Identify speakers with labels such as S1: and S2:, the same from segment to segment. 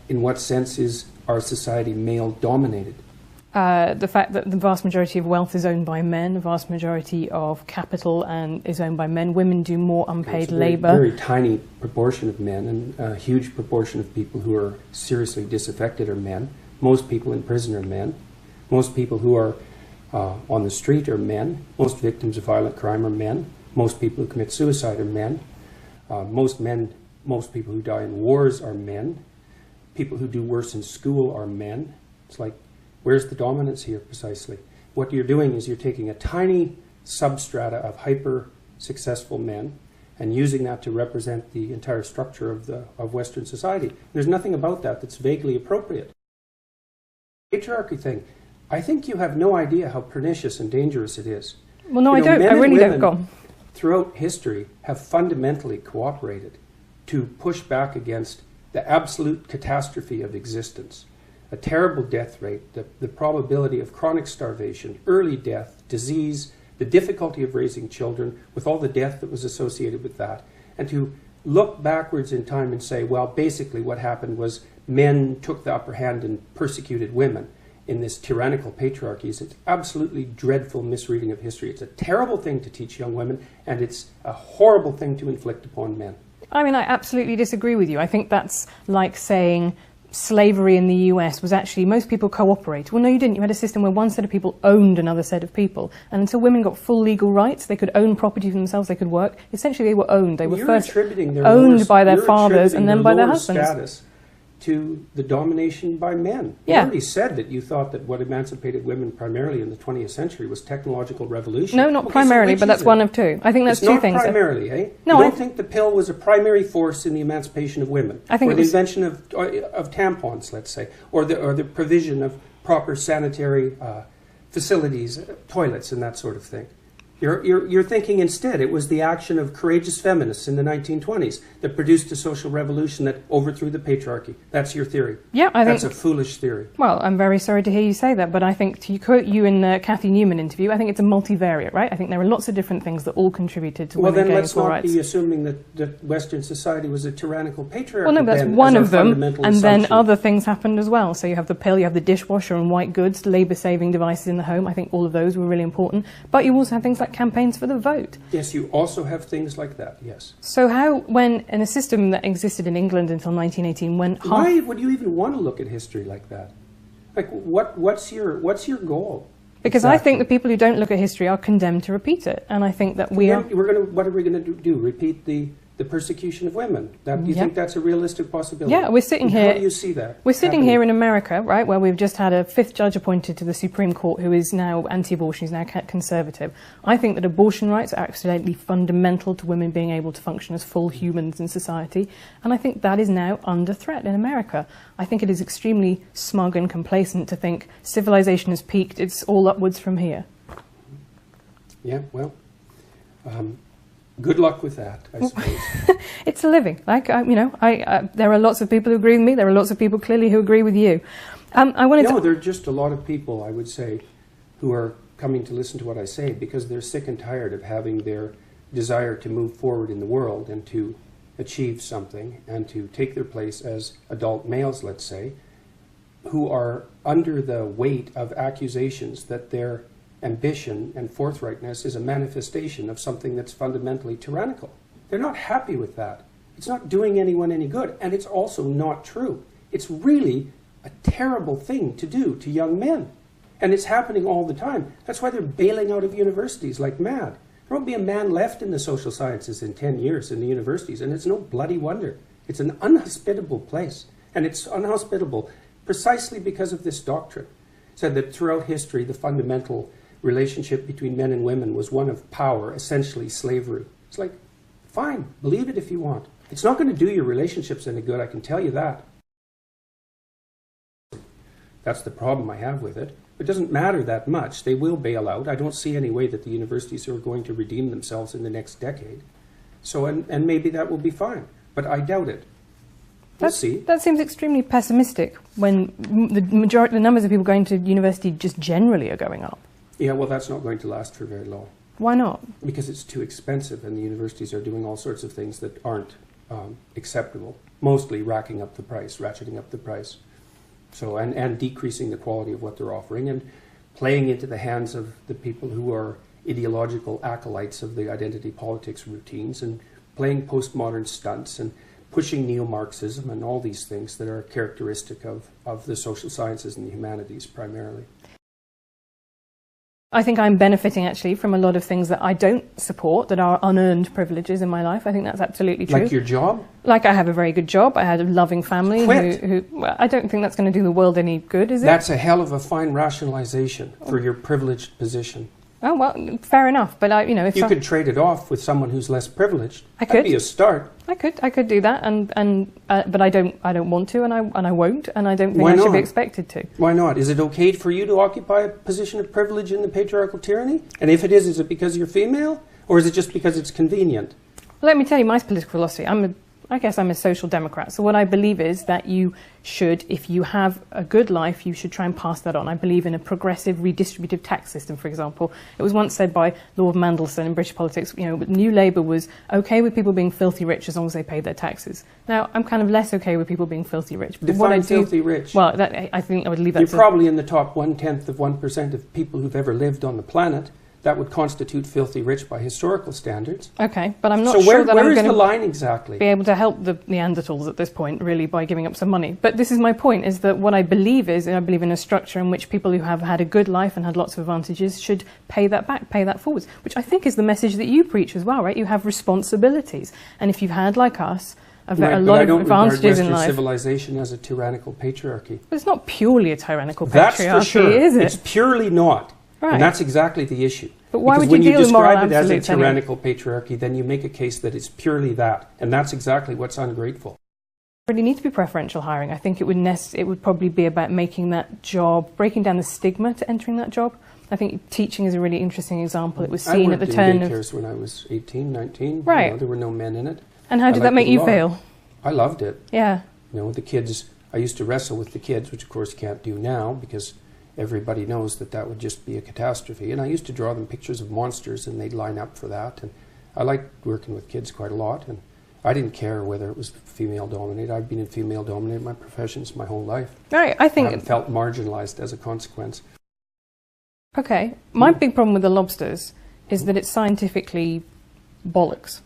S1: in what sense is our society male-dominated?
S2: The fact that the vast majority of wealth is owned by men, the vast majority of capital is owned by men. Women do more unpaid labour.
S1: Very tiny proportion of men, and a huge proportion of people who are seriously disaffected are men. Most people in prison are men. Most people who are on the street are men. Most victims of violent crime are men. Most people who commit suicide are men. Most people who die in wars are men. People who do worse in school are men. It's like, where's the dominance here precisely? What you're doing is you're taking a tiny substrata of hyper-successful men and using that to represent the entire structure of Western society. There's nothing about that that's vaguely appropriate. Patriarchy thing, I think you have no idea how pernicious and dangerous it is.
S2: Well, no, I don't. I really don't. Go on.
S1: Throughout history have fundamentally cooperated to push back against the absolute catastrophe of existence. A terrible death rate, the probability of chronic starvation, early death, disease, the difficulty of raising children, with all the death that was associated with that, and to look backwards in time and say, well, basically what happened was men took the upper hand and persecuted women in this tyrannical patriarchy. It's an absolutely dreadful misreading of history. It's a terrible thing to teach young women, and it's a horrible thing to inflict upon men.
S2: I mean, I absolutely disagree with you. I think that's like saying slavery in the US was actually, most people cooperate. Well, no, you didn't. You had a system where one set of people owned another set of people. And until women got full legal rights, they could own property for themselves, they could work. Essentially, they were owned. They were first owned by their fathers and then by their husbands.
S1: Status to the domination by men.
S2: Yeah.
S1: You already said that you thought that what emancipated women primarily in the 20th century was technological revolution.
S2: No, not primarily, but that's one of two. I think that's two things.
S1: Not primarily, eh?
S2: No,
S1: you don't think the pill was a primary force in the emancipation of women?
S2: I think
S1: or the invention of tampons, let's say, or the provision of proper sanitary facilities, toilets, and that sort of thing. You're thinking instead it was the action of courageous feminists in the 1920s that produced a social revolution that overthrew the patriarchy. That's your theory.
S2: Yeah, I think
S1: that's a foolish theory.
S2: Well, I'm very sorry to hear you say that, but I think, to quote you in the Cathy Newman interview, I think it's a multivariate, right? I think there are lots of different things that all contributed to women gaining full rights.
S1: Well, then let's not be assuming that Western society was a tyrannical patriarchy.
S2: Well, no, that's one of them, and then other things happened as well. So you have the pill, you have the dishwasher and white goods, labour-saving devices in the home. I think all of those were really important. But you also have things like campaigns for the vote.
S1: Yes, you also have things like that, yes.
S2: So how, when in a system that existed in England until 1918, when
S1: why would you even want to look at history like that? Like, what's your goal?
S2: Because exactly. I think the people who don't look at history are condemned to repeat it, and I think that what
S1: are we going to do? Repeat the persecution of women? Do you think that's a realistic possibility?
S2: Yeah, we're sitting here.
S1: How do you see that?
S2: We're sitting here in America, right, where we've just had a 5th judge appointed to the Supreme Court who is now anti-abortion, he's now conservative. I think that abortion rights are absolutely fundamental to women being able to function as full humans in society, and I think that is now under threat in America. I think it is extremely smug and complacent to think civilization has peaked, it's all upwards from here.
S1: Yeah, well, good luck with that, I suppose.
S2: It's a living. Like, there are lots of people who agree with me. There are lots of people clearly who agree with you.
S1: There are just a lot of people, I would say, who are coming to listen to what I say because they're sick and tired of having their desire to move forward in the world and to achieve something and to take their place as adult males, let's say, who are under the weight of accusations that their ambition and forthrightness is a manifestation of something that's fundamentally tyrannical. They're not happy with that. It's not doing anyone any good, and it's also not true. It's really a terrible thing to do to young men, and it's happening all the time. That's why they're bailing out of universities like mad. There won't be a man left in the social sciences in 10 years in the universities, and it's no bloody wonder. It's an unhospitable place, and it's unhospitable precisely because of this doctrine. It said that throughout history, the fundamental relationship between men and women was one of power, essentially slavery. It's like, fine, believe it if you want. It's not going to do your relationships any good, I can tell you that. That's the problem I have with it. It doesn't matter that much. They will bail out. I don't see any way that the universities are going to redeem themselves in the next decade. So, and maybe that will be fine, but I doubt it. We'll see.
S2: That seems extremely pessimistic when the numbers of people going to university just generally are going up.
S1: Yeah, well, that's not going to last for very long.
S2: Why not?
S1: Because it's too expensive, and the universities are doing all sorts of things that aren't acceptable, mostly ratcheting up the price. So, and decreasing the quality of what they're offering, and playing into the hands of the people who are ideological acolytes of the identity politics routines, and playing postmodern stunts, and pushing neo-Marxism and all these things that are characteristic of the social sciences and the humanities primarily.
S2: I think I'm benefiting actually from a lot of things that I don't support, that are unearned privileges in my life. I think that's absolutely true.
S1: Like your job?
S2: Like I have a very good job. I had a loving family.
S1: Quit.
S2: Well, I don't think that's going to do the world any good, is it?
S1: That's a hell of a fine rationalization for your privileged position.
S2: Oh, well, fair enough. But if
S1: you could trade it off with someone who's less privileged.
S2: I could.
S1: That'd be a start.
S2: I could do that, but I don't want to, and I won't, and I don't think I should be expected to.
S1: Why not? Is it okay for you to occupy a position of privilege in the patriarchal tyranny? And if it is it because you're female, or is it just because it's convenient?
S2: Well, let me tell you my political philosophy. I guess I'm a social democrat. So what I believe is that you should, if you have a good life, you should try and pass that on. I believe in a progressive redistributive tax system, for example. It was once said by Lord Mandelson in British politics, New Labour was okay with people being filthy rich as long as they paid their taxes. Now, I'm kind of less okay with people being filthy rich. But
S1: Define filthy rich.
S2: Well, I think I would leave that
S1: You're probably in the top 1/10% of people who've ever lived on the planet. That would constitute filthy rich by historical standards.
S2: Okay, but I'm not
S1: sure
S2: that I'm
S1: going
S2: going
S1: the line exactly?
S2: Be able to help the Neanderthals at this point, really, by giving up some money. But this is my point, is that what I believe is, I believe in a structure in which people who have had a good life and had lots of advantages should pay that back, pay that forwards, which I think is the message that you preach as well, right? You have responsibilities. And if you've had, like us, a lot of advantages in life.
S1: Civilization as a tyrannical patriarchy.
S2: But it's not purely a tyrannical
S1: That's
S2: patriarchy,
S1: for sure.
S2: is it?
S1: It's purely not.
S2: Right.
S1: And that's exactly the issue.
S2: But why
S1: because
S2: would you deal with moral
S1: when you describe it as a
S2: absolutes
S1: tyrannical patriarchy, then you make a case that it's purely that. And that's exactly what's ungrateful.
S2: Really need to be preferential hiring. I think it would probably be about making that job, breaking down the stigma to entering that job. I think teaching is a really interesting example. It was seen at the turn of...
S1: I worked in daycares when I was 18, 19.
S2: Right.
S1: There were no men in it.
S2: And how did that make you feel?
S1: I loved it.
S2: Yeah.
S1: The kids, I used to wrestle with the kids, which of course can't do now because everybody knows that would just be a catastrophe. And I used to draw them pictures of monsters and they'd line up for that. And I liked working with kids quite a lot. And I didn't care whether it was female-dominated. I've been in female-dominated my professions my whole life.
S2: Right, I think...
S1: I haven't felt marginalized as a consequence.
S2: Okay. My big problem with the lobsters is that it's scientifically bollocks.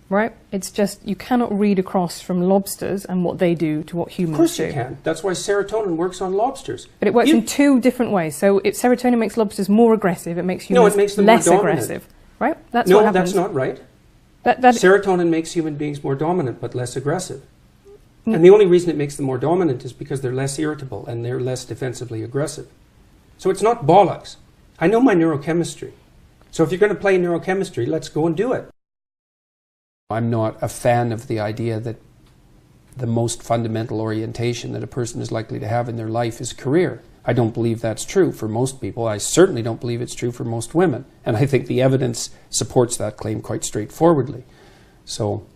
S2: Right? It's just, you cannot read across from lobsters and what they do to what humans do.
S1: Of course you can. That's why serotonin works on lobsters.
S2: But it works in two different ways. So serotonin makes lobsters more aggressive. It makes humans less aggressive. Right? That's what happens.
S1: That's not right. Serotonin makes human beings more dominant but less aggressive. And the only reason it makes them more dominant is because they're less irritable and they're less defensively aggressive. So it's not bollocks. I know my neurochemistry. So if you're going to play neurochemistry, let's go and do it. I'm not a fan of the idea that the most fundamental orientation that a person is likely to have in their life is career. I don't believe that's true for most people. I certainly don't believe it's true for most women. And I think the evidence supports that claim quite straightforwardly. So,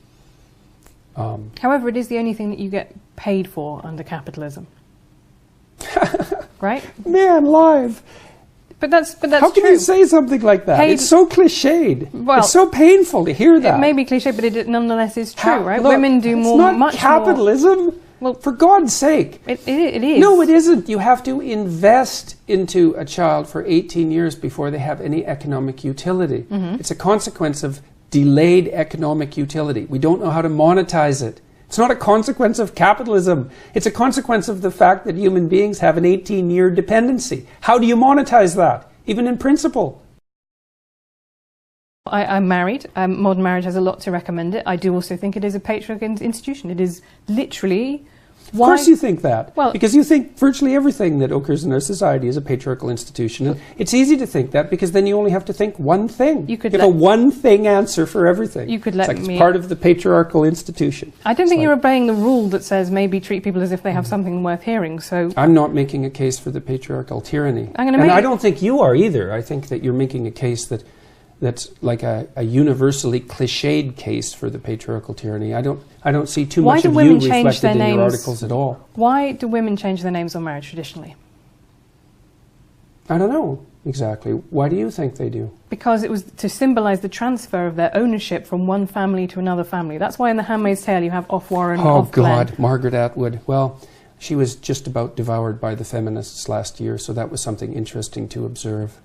S2: however, it is the only thing that you get paid for under capitalism. Right?
S1: Man, live.
S2: But that's
S1: How can you say something like that? It's so cliched.
S2: Well,
S1: it's so painful to hear that.
S2: It may be cliched, but it nonetheless is true, right?
S1: Look,
S2: women do
S1: it's not
S2: much
S1: capitalism.
S2: More. Well,
S1: for God's sake.
S2: It is.
S1: No, it isn't. You have to invest into a child for 18 years before they have any economic utility. Mm-hmm. It's a consequence of delayed economic utility. We don't know how to monetize it. It's not a consequence of capitalism. It's a consequence of the fact that human beings have an 18-year dependency. How do you monetize that, even in principle?
S2: I'm married. Modern marriage has a lot to recommend it. I do also think it is a patriarchal institution. It is literally...
S1: Of course you think that.
S2: Well,
S1: because you think virtually everything that occurs in our society is a patriarchal institution. And it's easy to think that because then you only have to think one thing. You have a one-thing answer for everything.
S2: You could let
S1: it's part of the patriarchal institution.
S2: I don't think you're obeying the rule that says maybe treat people as if they have something worth hearing. So
S1: I'm not making a case for the patriarchal tyranny. And I don't think you are either. I think that you're making a case that's like a universally cliched case for the patriarchal tyranny. I don't see too much of you reflected in your articles at all.
S2: Why do women change their names on marriage traditionally?
S1: I don't know. Exactly. Why do you think they do?
S2: Because it was to symbolise the transfer of their ownership from one family to another family. That's why in The Handmaid's Tale you have off Warren,
S1: Oh,
S2: off Glenn.
S1: God, Margaret Atwood. Well, she was just about devoured by the feminists last year, so that was something interesting to observe.